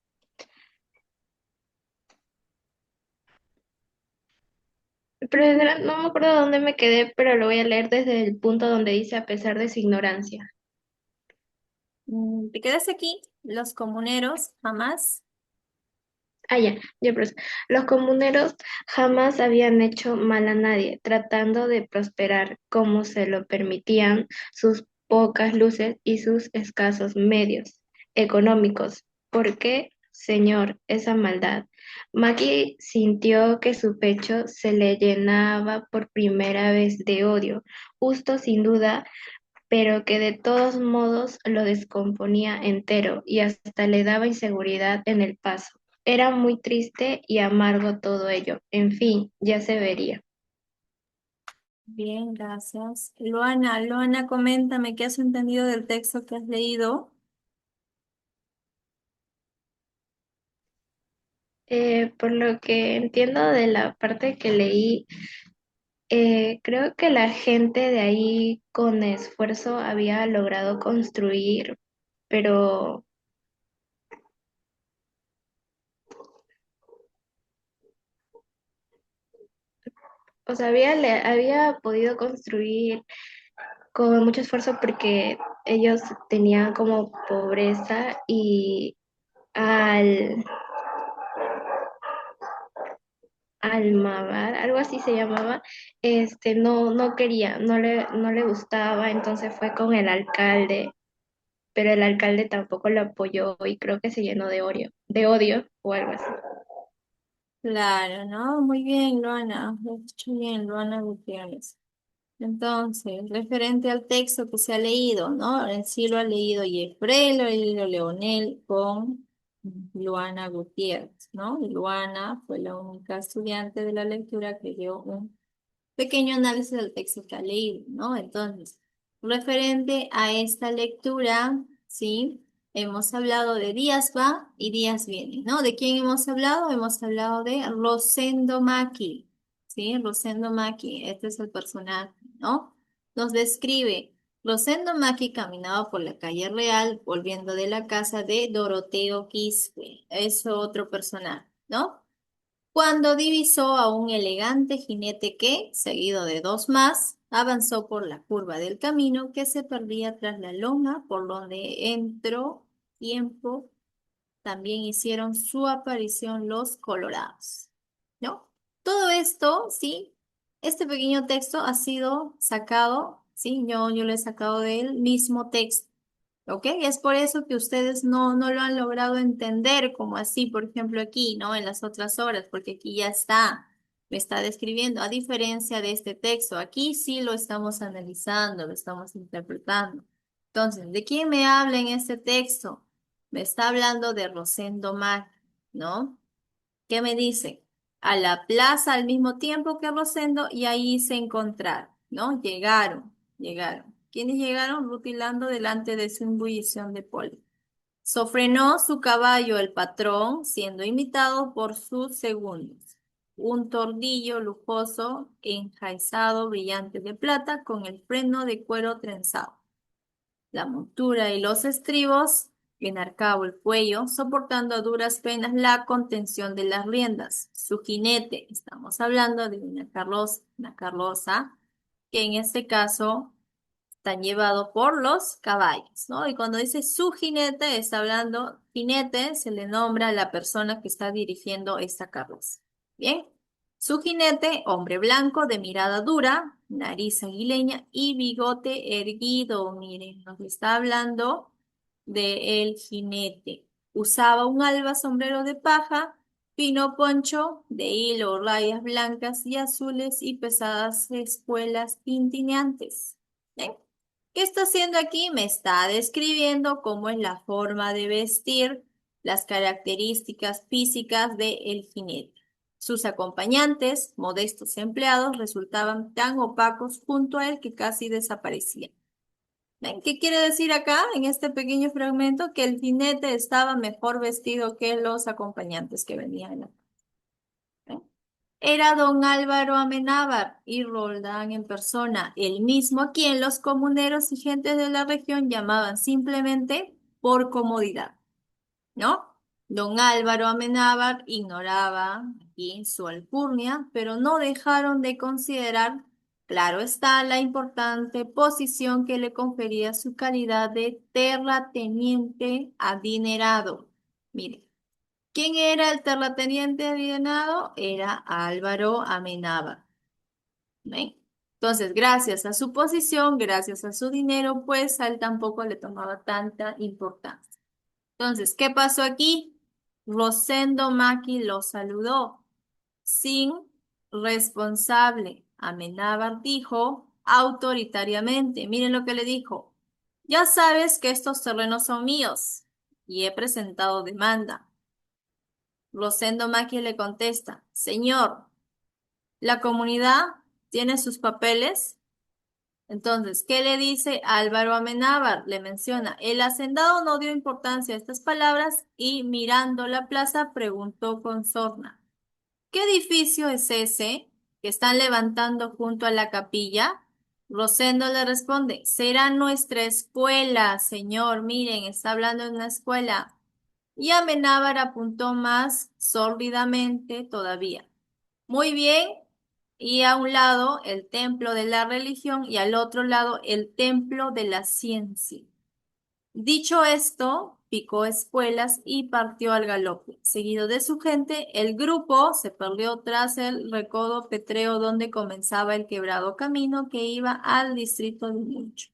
Profesora, no me acuerdo dónde me quedé, pero lo voy a leer desde el punto donde dice a pesar de su ignorancia. Te quedas aquí. Los comuneros jamás. Ya, profesora. Los comuneros jamás habían hecho mal a nadie, tratando de prosperar como se lo permitían sus pocas luces y sus escasos medios económicos. ¿Por qué, señor, esa maldad? Maki sintió que su pecho se le llenaba por primera vez de odio, justo sin duda pero que de todos modos lo descomponía entero y hasta le daba inseguridad en el paso. Era muy triste y amargo todo ello. En fin, ya se vería. Bien, gracias. Luana, coméntame qué has entendido del texto que has leído. Por lo que entiendo de la parte que leí, creo que la gente de ahí con esfuerzo había logrado construir, pero, o sea, había podido construir con mucho esfuerzo porque ellos tenían como pobreza y al Almabar, algo así se llamaba, no quería, no le gustaba, entonces fue con el alcalde, pero el alcalde tampoco lo apoyó y creo que se llenó de odio o algo así. Claro, ¿no? Muy bien, Luana. Lo has hecho bien, Luana Gutiérrez. Entonces, referente al texto que se ha leído, ¿no? En sí lo ha leído Jeffrey, lo ha leído Leonel con Luana Gutiérrez, ¿no? Luana fue la única estudiante de la lectura que dio un pequeño análisis del texto que ha leído, ¿no? Entonces, referente a esta lectura, ¿sí? Hemos hablado de Díaz va y Díaz viene, ¿no? ¿De quién hemos hablado? Hemos hablado de Rosendo Maki, ¿sí? Rosendo Maki, este es el personaje, ¿no? Nos describe, Rosendo Maki caminaba por la calle Real, volviendo de la casa de Doroteo Quispe, es otro personaje, ¿no? cuando divisó a un elegante jinete que, seguido de dos más, avanzó por la curva del camino que se perdía tras la loma por donde entró tiempo también hicieron su aparición los colorados, ¿no? Todo esto, sí, este pequeño texto ha sido sacado, sí, yo lo he sacado del mismo texto, ¿ok? Es por eso que ustedes no lo han logrado entender como así, por ejemplo, aquí, ¿no? En las otras horas, porque aquí ya está, me está describiendo, a diferencia de este texto, aquí sí lo estamos analizando, lo estamos interpretando. Entonces, ¿de quién me habla en este texto? Me está hablando de Rosendo Mac, ¿no? ¿Qué me dice? A la plaza al mismo tiempo que Rosendo y ahí se encontraron, ¿no? Llegaron. ¿Quiénes llegaron? Rutilando delante de su ebullición de polvo. Sofrenó su caballo el patrón, siendo imitado por sus segundos. Un tordillo lujoso, enjaezado, brillante de plata, con el freno de cuero trenzado. La montura y los estribos, enarcado el cuello, soportando a duras penas la contención de las riendas. Su jinete, estamos hablando de una carroza, que en este caso están llevados por los caballos, ¿no? Y cuando dice su jinete, está hablando, jinete se le nombra a la persona que está dirigiendo esta carroza. Bien, su jinete, hombre blanco de mirada dura, nariz aguileña y bigote erguido. Miren, nos está hablando de el jinete. Usaba un alba sombrero de paja, fino poncho de hilo, rayas blancas y azules y pesadas espuelas tintineantes. ¿Bien? ¿Qué está haciendo aquí? Me está describiendo cómo es la forma de vestir, las características físicas del jinete. Sus acompañantes, modestos empleados, resultaban tan opacos junto a él que casi desaparecían. ¿Ven? ¿Qué quiere decir acá en este pequeño fragmento? Que el jinete estaba mejor vestido que los acompañantes que venían. ¿Ven? Era don Álvaro Amenábar y Roldán en persona, el mismo a quien los comuneros y gentes de la región llamaban simplemente por comodidad, ¿no? Don Álvaro Amenábar ignoraba aquí su alcurnia, pero no dejaron de considerar, claro está, la importante posición que le confería su calidad de terrateniente adinerado. Mire. ¿Quién era el terrateniente adinerado? Era Álvaro Amenábar. ¿Ven? Entonces, gracias a su posición, gracias a su dinero, pues a él tampoco le tomaba tanta importancia. Entonces, ¿qué pasó aquí? Rosendo Maki lo saludó sin responsable. Amenábar dijo autoritariamente, miren lo que le dijo, ya sabes que estos terrenos son míos y he presentado demanda. Rosendo Maki le contesta, señor, la comunidad tiene sus papeles. Entonces, ¿qué le dice Álvaro Amenábar? Le menciona, el hacendado no dio importancia a estas palabras y mirando la plaza preguntó con sorna, ¿qué edificio es ese que están levantando junto a la capilla? Rosendo le responde, será nuestra escuela, señor. Miren, está hablando de una escuela. Y Amenábar apuntó más sórdidamente todavía. Muy bien, y a un lado el templo de la religión y al otro lado el templo de la ciencia. Dicho esto, picó espuelas y partió al galope. Seguido de su gente, el grupo se perdió tras el recodo petreo donde comenzaba el quebrado camino que iba al distrito de Mucho.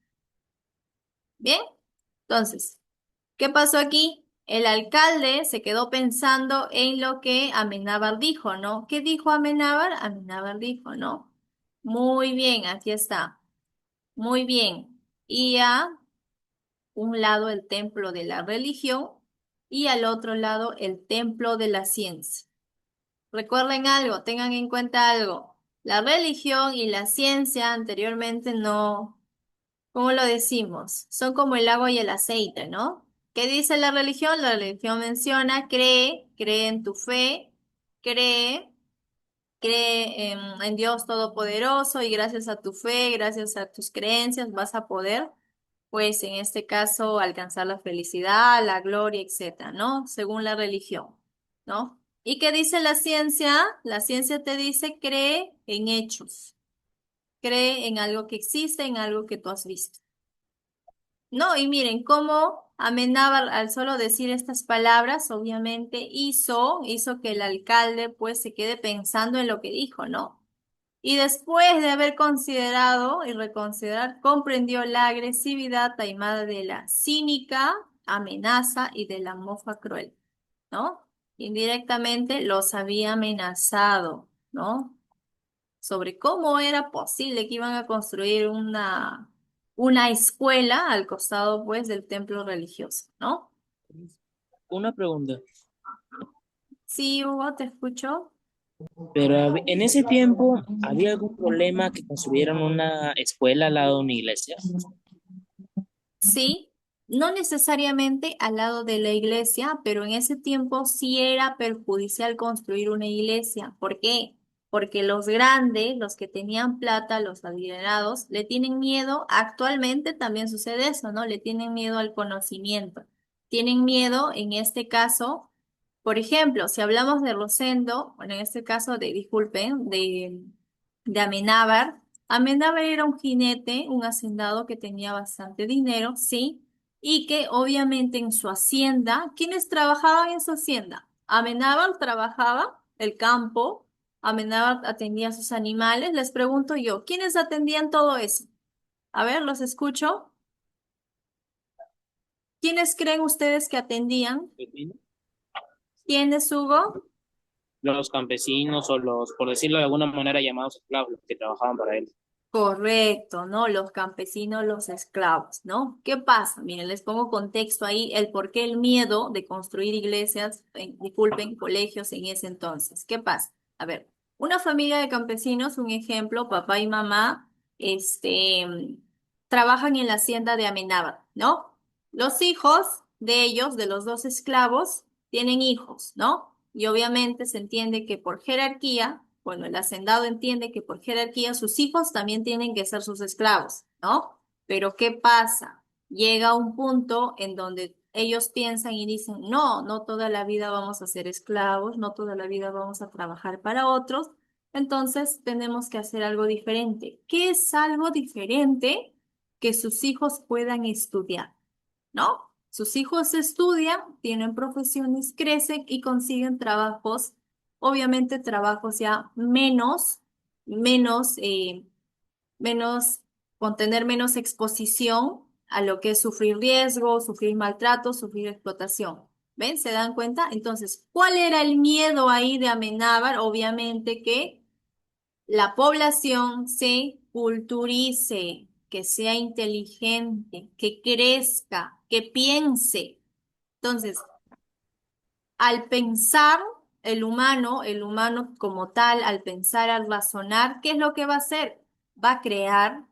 Bien, entonces, ¿qué pasó aquí? El alcalde se quedó pensando en lo que Amenábar dijo, ¿no? ¿Qué dijo Amenábar? Amenábar dijo, ¿no? Muy bien, aquí está. Muy bien. Y a un lado el templo de la religión y al otro lado el templo de la ciencia. Recuerden algo, tengan en cuenta algo. La religión y la ciencia anteriormente no, ¿cómo lo decimos? Son como el agua y el aceite, ¿no? ¿Qué dice la religión? La religión menciona, cree en tu fe, cree, cree en Dios Todopoderoso y gracias a tu fe, gracias a tus creencias vas a poder, pues en este caso, alcanzar la felicidad, la gloria, etcétera, ¿no? Según la religión, ¿no? ¿Y qué dice la ciencia? La ciencia te dice cree en hechos, cree en algo que existe, en algo que tú has visto. No, y miren cómo Amenábar al solo decir estas palabras, obviamente hizo que el alcalde pues se quede pensando en lo que dijo, ¿no? Y después de haber considerado y reconsiderar, comprendió la agresividad taimada de la cínica amenaza y de la mofa cruel, ¿no? Indirectamente los había amenazado, ¿no? Sobre cómo era posible que iban a construir una escuela al costado, pues, del templo religioso, ¿no? Una pregunta, Sí, Hugo, te escucho. pero en ese tiempo, ¿había algún problema que construyeran una escuela al lado de una iglesia? Sí, no necesariamente al lado de la iglesia, pero en ese tiempo sí era perjudicial construir una iglesia. ¿Por qué? Porque los grandes, los que tenían plata, los adinerados, le tienen miedo, actualmente también sucede eso, ¿no? Le tienen miedo al conocimiento. Tienen miedo, en este caso, por ejemplo, si hablamos de Rosendo, bueno, en este caso disculpen, de Amenábar. Amenábar era un jinete, un hacendado que tenía bastante dinero, sí, y que obviamente en su hacienda, ¿quiénes trabajaban en su hacienda? Amenábar trabajaba el campo, Amenábar atendía a sus animales. Les pregunto yo, ¿quiénes atendían todo eso? A ver, los escucho. ¿Quiénes creen ustedes que atendían? ¿Quiénes, Hugo? Los campesinos o los, por decirlo de alguna manera, llamados esclavos, los que trabajaban para él. Correcto, ¿no? Los campesinos, los esclavos, ¿no? ¿Qué pasa? Miren, les pongo contexto ahí, el por qué el miedo de construir iglesias, disculpen, colegios en ese entonces. ¿Qué pasa? A ver, una familia de campesinos, un ejemplo, papá y mamá, trabajan en la hacienda de Amenábar, ¿no? Los hijos de ellos, de los dos esclavos, tienen hijos, ¿no? Y obviamente se entiende que por jerarquía, bueno, el hacendado entiende que por jerarquía sus hijos también tienen que ser sus esclavos, ¿no? Pero ¿qué pasa? Llega un punto en donde ellos piensan y dicen, no, no toda la vida vamos a ser esclavos, no toda la vida vamos a trabajar para otros, entonces tenemos que hacer algo diferente. ¿Qué es algo diferente? Que sus hijos puedan estudiar, ¿no? Sus hijos estudian, tienen profesiones, crecen y consiguen trabajos, obviamente trabajos ya menos, menos, con tener menos exposición a lo que es sufrir riesgo, sufrir maltrato, sufrir explotación. ¿Ven? ¿Se dan cuenta? Entonces, ¿cuál era el miedo ahí de Amenábar? Obviamente que la población se culturice, que sea inteligente, que crezca, que piense. Entonces, al pensar el humano como tal, al pensar, al razonar, ¿qué es lo que va a hacer? Va a crear,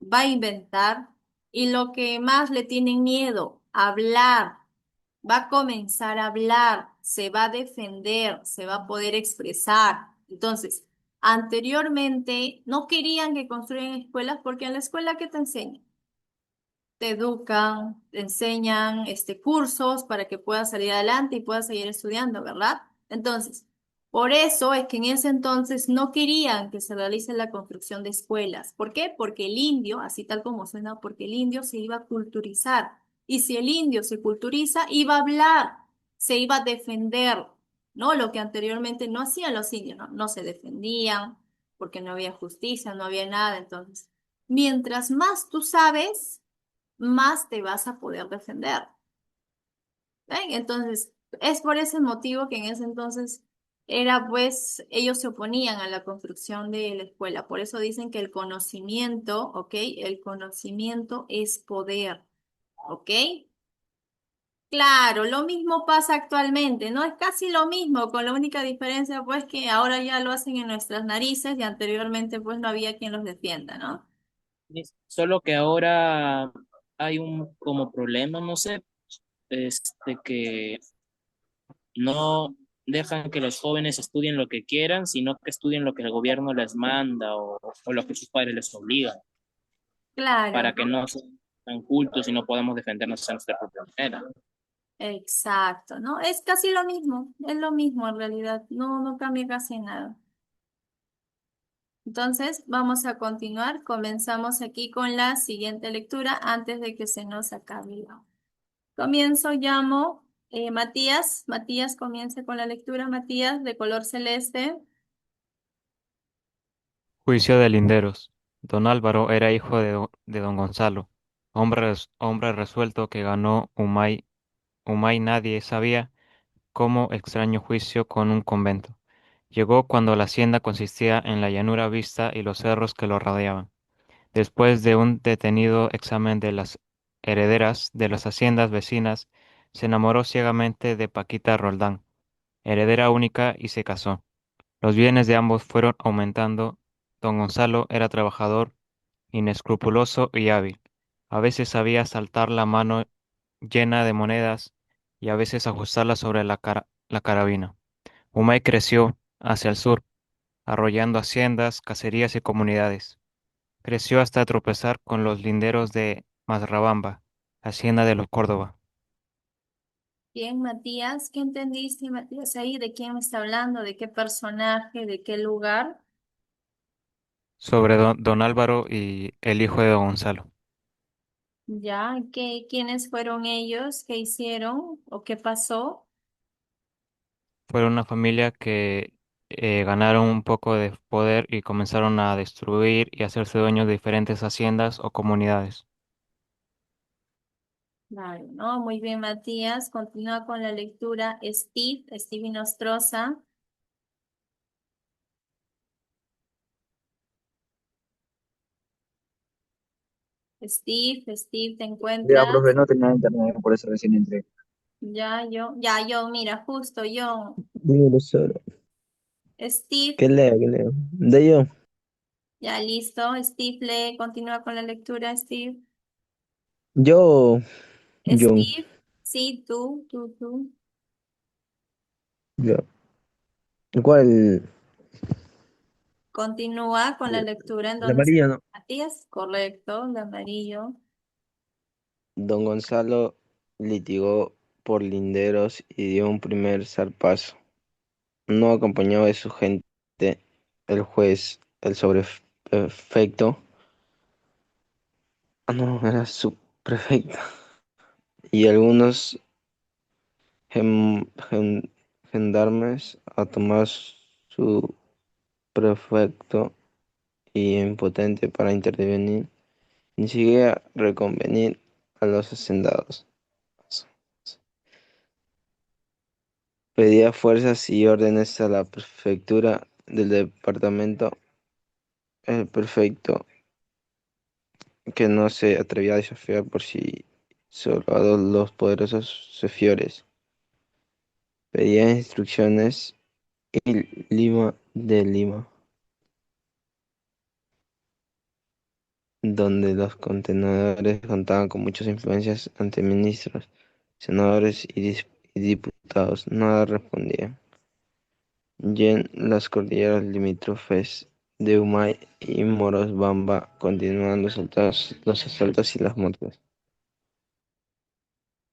va a inventar y lo que más le tienen miedo, hablar. Va a comenzar a hablar, se va a defender, se va a poder expresar. Entonces, anteriormente no querían que construyan escuelas porque en la escuela, ¿qué te enseñan? Te educan, te enseñan cursos para que puedas salir adelante y puedas seguir estudiando, ¿verdad? Entonces, por eso es que en ese entonces no querían que se realice la construcción de escuelas. ¿Por qué? Porque el indio, así tal como suena, porque el indio se iba a culturizar. Y si el indio se culturiza, iba a hablar, se iba a defender, ¿no? Lo que anteriormente no hacían los indios, ¿no? No se defendían porque no había justicia, no había nada. Entonces, mientras más tú sabes, más te vas a poder defender. ¿Ven? Entonces, es por ese motivo que en ese entonces era pues, ellos se oponían a la construcción de la escuela. Por eso dicen que el conocimiento, ¿ok? El conocimiento es poder, ¿ok? Claro, lo mismo pasa actualmente, ¿no? Es casi lo mismo, con la única diferencia pues que ahora ya lo hacen en nuestras narices y anteriormente pues no había quien los defienda, ¿no? Solo que ahora hay un como problema, no sé, que no dejan que los jóvenes estudien lo que quieran, sino que estudien lo que el gobierno les manda o lo que sus padres les obligan, Claro, para que ¿no? no sean tan cultos y no podamos defendernos a nuestra propia manera. Exacto, ¿no? Es casi es lo mismo en realidad, no cambia casi nada. Entonces, vamos a continuar. Comenzamos aquí con la siguiente lectura antes de que se nos acabe el agua. Comienzo, llamo Matías. Matías, comience con la lectura. Matías, de color celeste. Juicio de linderos. Don Álvaro era hijo de don Gonzalo, hombre resuelto que ganó Humay nadie sabía cómo extraño juicio con un convento. Llegó cuando la hacienda consistía en la llanura vista y los cerros que lo rodeaban. Después de un detenido examen de las herederas de las haciendas vecinas, se enamoró ciegamente de Paquita Roldán, heredera única, y se casó. Los bienes de ambos fueron aumentando. Don Gonzalo era trabajador, inescrupuloso y hábil. A veces sabía saltar la mano llena de monedas y a veces ajustarla sobre la carabina. Humay creció hacia el sur, arrollando haciendas, caserías y comunidades. Creció hasta tropezar con los linderos de Mazrabamba, hacienda de los Córdoba. Bien, Matías, ¿qué entendiste, Matías, ahí? ¿De quién me está hablando? ¿De qué personaje? ¿De qué lugar? Sobre don Álvaro y el hijo de don Gonzalo. ¿Ya? ¿Quiénes fueron ellos? ¿Qué hicieron? ¿O qué pasó? Fueron una familia que ganaron un poco de poder y comenzaron a destruir y hacerse dueños de diferentes haciendas o comunidades. Vale, ¿no? Muy bien, Matías. Continúa con la lectura. Steve Nostroza. Steve, ¿te Ya, encuentras? profe, no tenía internet, por eso recién entré. Ya, yo, mira, justo yo. Dímelo solo. Steve, ¿Qué leo? ¿Qué leo? De yo. ya listo. Steve lee, continúa con la lectura, Steve. Yo, yo, Steve, sí, tú. yo. ¿Cuál? Continúa con la lectura en El donde se... amarillo, ¿no? Matías, correcto, el amarillo. Don Gonzalo litigó por linderos y dio un primer zarpazo. No acompañado de su gente, el juez, el sobreprefecto, no, era su prefecto, y algunos gendarmes a tomar su prefecto y impotente para intervenir, ni siquiera reconvenir a los hacendados. Pedía fuerzas y órdenes a la prefectura del departamento, el prefecto, que no se atrevía a desafiar por sí solo a los poderosos sefiores. Pedía instrucciones y Lima, donde los contenedores contaban con muchas influencias ante ministros, senadores y diputados, nada respondían. Y en las cordilleras limítrofes de Humay y Morosbamba continúan los asaltos y las muertes.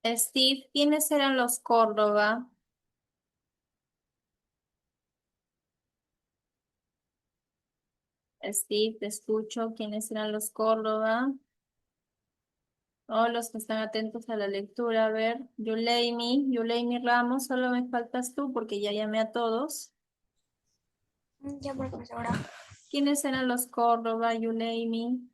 Steve, ¿quiénes eran los Córdoba? Steve, te escucho. ¿Quiénes eran los Córdoba? O los que están atentos a la lectura. A ver, Yuleimi Ramos, solo me faltas tú porque ya llamé a todos. Ya, profesora. ¿Quiénes eran los Córdoba, Yuleimi?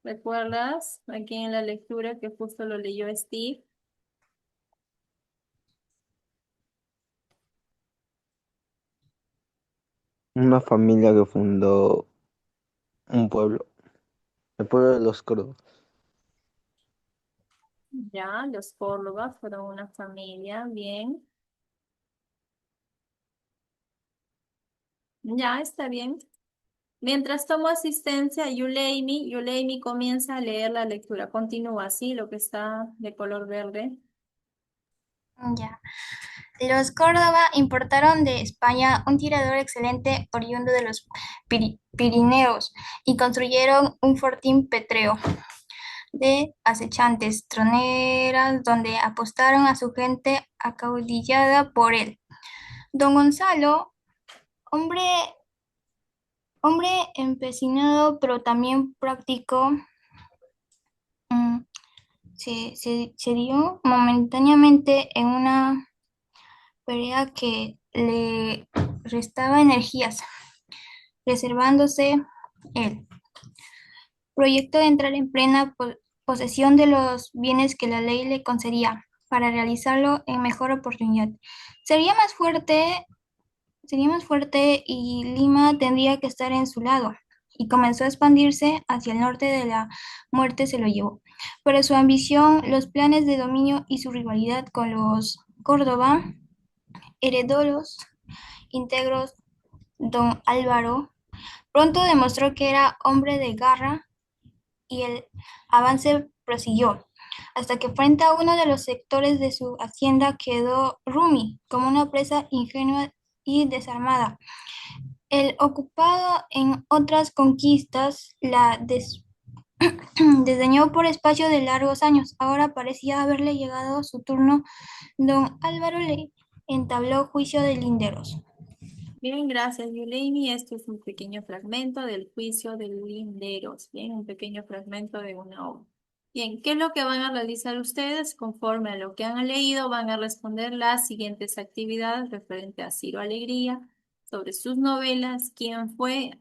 ¿Recuerdas aquí en la lectura que justo lo leyó Steve? Una familia que fundó un pueblo, el pueblo de los Córdoba. Ya, los Córdoba fueron una familia, bien. Ya, está bien. Mientras tomo asistencia, Yuleimi comienza a leer la lectura. Continúa así, lo que está de color verde. Ya. Los Córdoba importaron de España un tirador excelente oriundo de los Pirineos y construyeron un fortín pétreo de acechantes troneras donde apostaron a su gente acaudillada por él. Don Gonzalo, hombre, hombre empecinado pero también práctico, mm, se dio momentáneamente en una pelea que le restaba energías, reservándose el proyecto de entrar en plena posesión de los bienes que la ley le concedía para realizarlo en mejor oportunidad. Sería más fuerte, sería más fuerte y Lima tendría que estar en su lado. Y comenzó a expandirse hacia el norte de la muerte se lo llevó. Pero su ambición, los planes de dominio y su rivalidad con los Córdoba heredó los íntegros don Álvaro. Pronto demostró que era hombre de garra y el avance prosiguió, hasta que frente a uno de los sectores de su hacienda quedó Rumi, como una presa ingenua y desarmada. El ocupado en otras conquistas la desdeñó por espacio de largos años. Ahora parecía haberle llegado su turno. Don Álvaro le entabló juicio de linderos. Bien, gracias, Yuleni. Esto es un pequeño fragmento del juicio de Linderos. Bien, un pequeño fragmento de una obra. Bien, ¿qué es lo que van a realizar ustedes? Conforme a lo que han leído, van a responder las siguientes actividades referente a Ciro Alegría, sobre sus novelas, quién fue,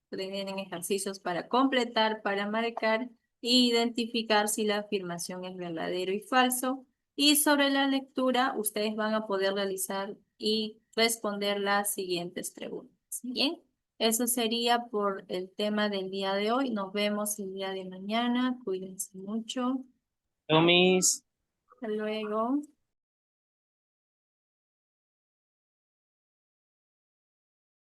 tienen ejercicios para completar, para marcar e identificar si la afirmación es verdadero y falso. Y sobre la lectura, ustedes van a poder realizar y responder las siguientes preguntas. Bien, eso sería por el tema del día de hoy. Nos vemos el día de mañana. Cuídense mucho. Mis Hasta luego.